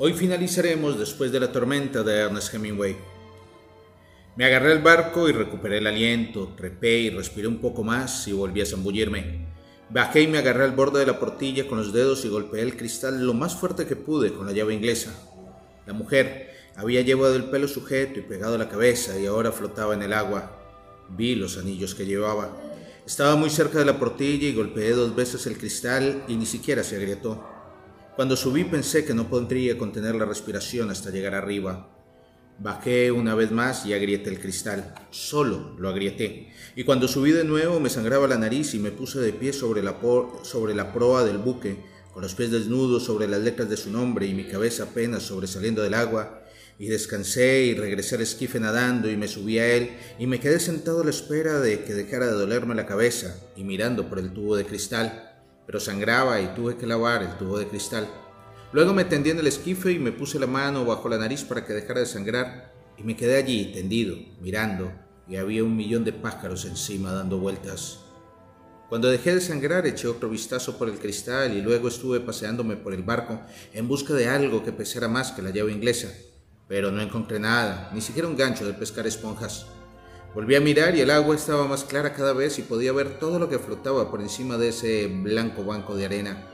Hoy finalizaremos Después de la tormenta de Ernest Hemingway. Me agarré al barco y recuperé el aliento, trepé y respiré un poco más y volví a zambullirme. Bajé y me agarré al borde de la portilla con los dedos y golpeé el cristal lo más fuerte que pude con la llave inglesa. La mujer había llevado el pelo sujeto y pegado a la cabeza y ahora flotaba en el agua. Vi los anillos que llevaba. Estaba muy cerca de la portilla y golpeé 2 veces el cristal y ni siquiera se agrietó. Cuando subí pensé que no podría contener la respiración hasta llegar arriba. Bajé una vez más y agrieté el cristal. Solo lo agrieté. Y cuando subí de nuevo me sangraba la nariz y me puse de pie sobre la proa del buque, con los pies desnudos sobre las letras de su nombre y mi cabeza apenas sobresaliendo del agua. Y descansé y regresé al esquife nadando y me subí a él y me quedé sentado a la espera de que dejara de dolerme la cabeza y mirando por el tubo de cristal. Pero sangraba y tuve que lavar el tubo de cristal. Luego me tendí en el esquife y me puse la mano bajo la nariz para que dejara de sangrar y me quedé allí tendido, mirando, y había 1.000.000 de pájaros encima dando vueltas. Cuando dejé de sangrar eché otro vistazo por el cristal y luego estuve paseándome por el barco en busca de algo que pesara más que la llave inglesa, pero no encontré nada, ni siquiera un gancho de pescar esponjas. Volví a mirar y el agua estaba más clara cada vez y podía ver todo lo que flotaba por encima de ese blanco banco de arena.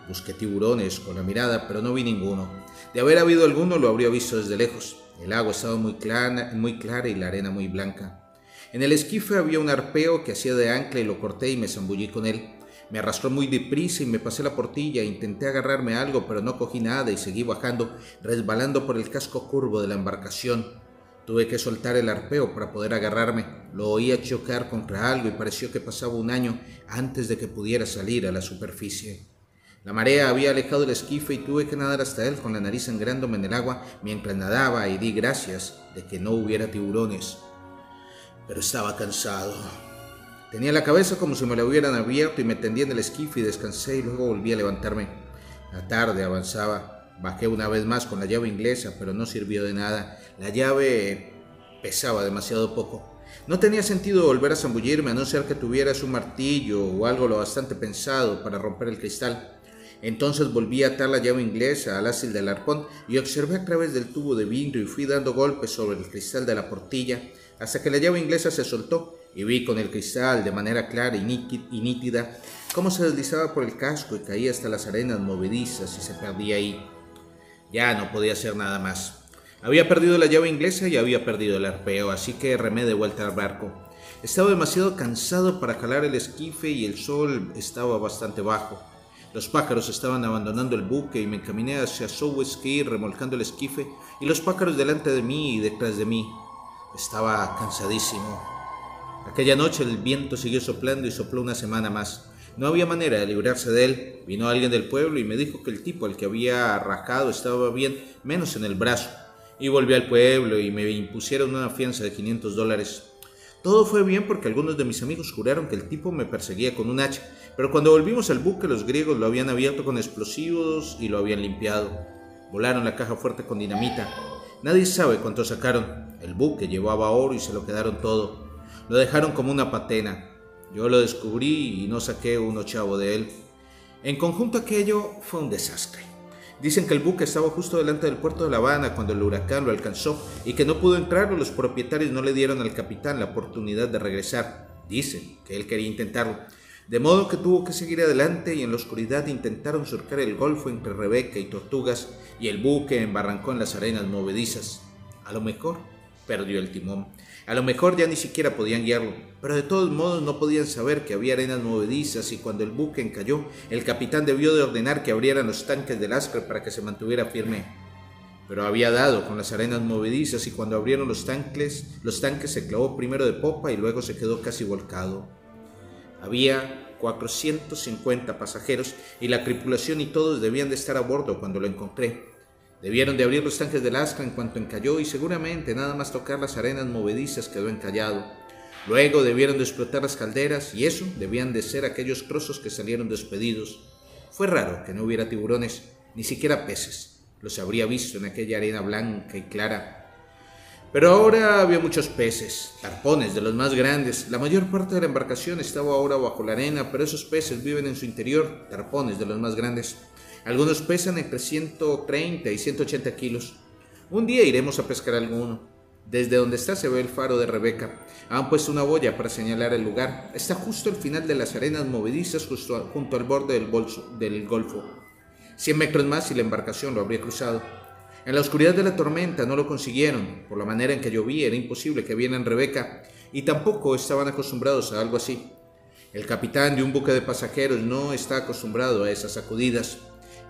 Busqué tiburones con la mirada, pero no vi ninguno. De haber habido alguno lo habría visto desde lejos. El agua estaba muy clara y la arena muy blanca. En el esquife había un arpeo que hacía de ancla y lo corté y me zambullí con él. Me arrastró muy deprisa y me pasé la portilla. Intenté agarrarme a algo, pero no cogí nada y seguí bajando, resbalando por el casco curvo de la embarcación. Tuve que soltar el arpeo para poder agarrarme. Lo oía chocar contra algo y pareció que pasaba un año antes de que pudiera salir a la superficie. La marea había alejado el esquife y tuve que nadar hasta él con la nariz sangrándome en el agua mientras nadaba y di gracias de que no hubiera tiburones. Pero estaba cansado. Tenía la cabeza como si me la hubieran abierto y me tendí en el esquife y descansé y luego volví a levantarme. La tarde avanzaba. Bajé una vez más con la llave inglesa, pero no sirvió de nada. La llave pesaba demasiado poco. No tenía sentido volver a zambullirme a no ser que tuvieras un martillo o algo lo bastante pensado para romper el cristal. Entonces volví a atar la llave inglesa al ástil del arpón y observé a través del tubo de vidrio y fui dando golpes sobre el cristal de la portilla hasta que la llave inglesa se soltó y vi con el cristal de manera clara y nítida cómo se deslizaba por el casco y caía hasta las arenas movedizas y se perdía ahí. Ya no podía hacer nada más. Había perdido la llave inglesa y había perdido el arpeo, así que remé de vuelta al barco. Estaba demasiado cansado para jalar el esquife y el sol estaba bastante bajo. Los pájaros estaban abandonando el buque y me encaminé hacia Sowetski remolcando el esquife y los pájaros delante de mí y detrás de mí. Estaba cansadísimo. Aquella noche el viento siguió soplando y sopló una semana más. No había manera de librarse de él. Vino alguien del pueblo y me dijo que el tipo al que había rajado estaba bien, menos en el brazo. Y volví al pueblo y me impusieron una fianza de $500. Todo fue bien porque algunos de mis amigos juraron que el tipo me perseguía con un hacha, pero cuando volvimos al buque los griegos lo habían abierto con explosivos y lo habían limpiado. Volaron la caja fuerte con dinamita. Nadie sabe cuánto sacaron. El buque llevaba oro y se lo quedaron todo. Lo dejaron como una patena. Yo lo descubrí y no saqué un ochavo de él. En conjunto aquello fue un desastre. Dicen que el buque estaba justo delante del puerto de La Habana cuando el huracán lo alcanzó y que no pudo entrar o los propietarios no le dieron al capitán la oportunidad de regresar. Dicen que él quería intentarlo. De modo que tuvo que seguir adelante y en la oscuridad intentaron surcar el golfo entre Rebeca y Tortugas y el buque embarrancó en las arenas movedizas. A lo mejor perdió el timón. A lo mejor ya ni siquiera podían guiarlo, pero de todos modos no podían saber que había arenas movedizas y cuando el buque encalló, el capitán debió de ordenar que abrieran los tanques del Askar para que se mantuviera firme. Pero había dado con las arenas movedizas y cuando abrieron los tanques se clavó primero de popa y luego se quedó casi volcado. Había 450 pasajeros y la tripulación y todos debían de estar a bordo cuando lo encontré. Debieron de abrir los tanques del Askar en cuanto encalló y seguramente nada más tocar las arenas movedizas quedó encallado. Luego debieron de explotar las calderas y eso debían de ser aquellos trozos que salieron despedidos. Fue raro que no hubiera tiburones, ni siquiera peces. Los habría visto en aquella arena blanca y clara. Pero ahora había muchos peces, arpones de los más grandes. La mayor parte de la embarcación estaba ahora bajo la arena, pero esos peces viven en su interior, arpones de los más grandes. Algunos pesan entre 130 y 180 kilos. Un día iremos a pescar alguno. Desde donde está se ve el faro de Rebeca. Han puesto una boya para señalar el lugar. Está justo al final de las arenas movedizas, junto al borde del golfo. 100 metros más y la embarcación lo habría cruzado. En la oscuridad de la tormenta no lo consiguieron. Por la manera en que llovía era imposible que vieran Rebeca, y tampoco estaban acostumbrados a algo así. El capitán de un buque de pasajeros no está acostumbrado a esas sacudidas.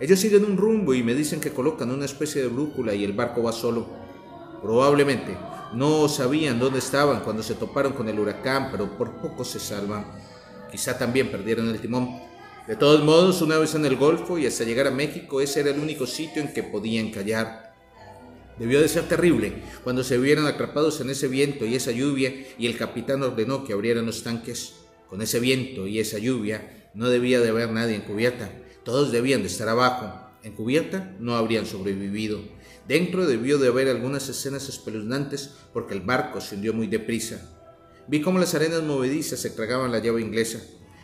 Ellos siguen un rumbo y me dicen que colocan una especie de brújula y el barco va solo. Probablemente no sabían dónde estaban cuando se toparon con el huracán, pero por poco se salvan. Quizá también perdieron el timón. De todos modos, una vez en el Golfo y hasta llegar a México, ese era el único sitio en que podían callar. Debió de ser terrible cuando se vieron atrapados en ese viento y esa lluvia, y el capitán ordenó que abrieran los tanques. Con ese viento y esa lluvia no debía de haber nadie en cubierta. Todos debían de estar abajo. En cubierta no habrían sobrevivido. Dentro debió de haber algunas escenas espeluznantes porque el barco se hundió muy deprisa. Vi cómo las arenas movedizas se tragaban la llave inglesa.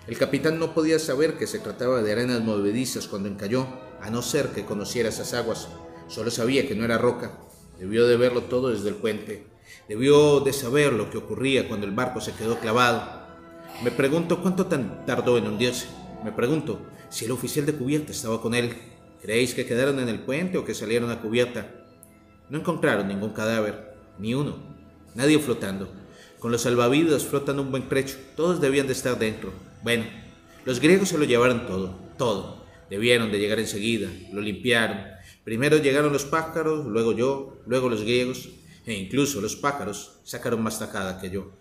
El capitán no podía saber que se trataba de arenas movedizas cuando encalló, a no ser que conociera esas aguas. Solo sabía que no era roca. Debió de verlo todo desde el puente. Debió de saber lo que ocurría cuando el barco se quedó clavado. Me pregunto cuánto tardó en hundirse. Me pregunto si el oficial de cubierta estaba con él. ¿Creéis que quedaron en el puente o que salieron a cubierta? No encontraron ningún cadáver, ni uno. Nadie flotando. Con los salvavidas flotan un buen trecho. Todos debían de estar dentro. Bueno, los griegos se lo llevaron todo. Debieron de llegar enseguida. Lo limpiaron. Primero llegaron los pájaros, luego yo, luego los griegos, e incluso los pájaros sacaron más tajada que yo.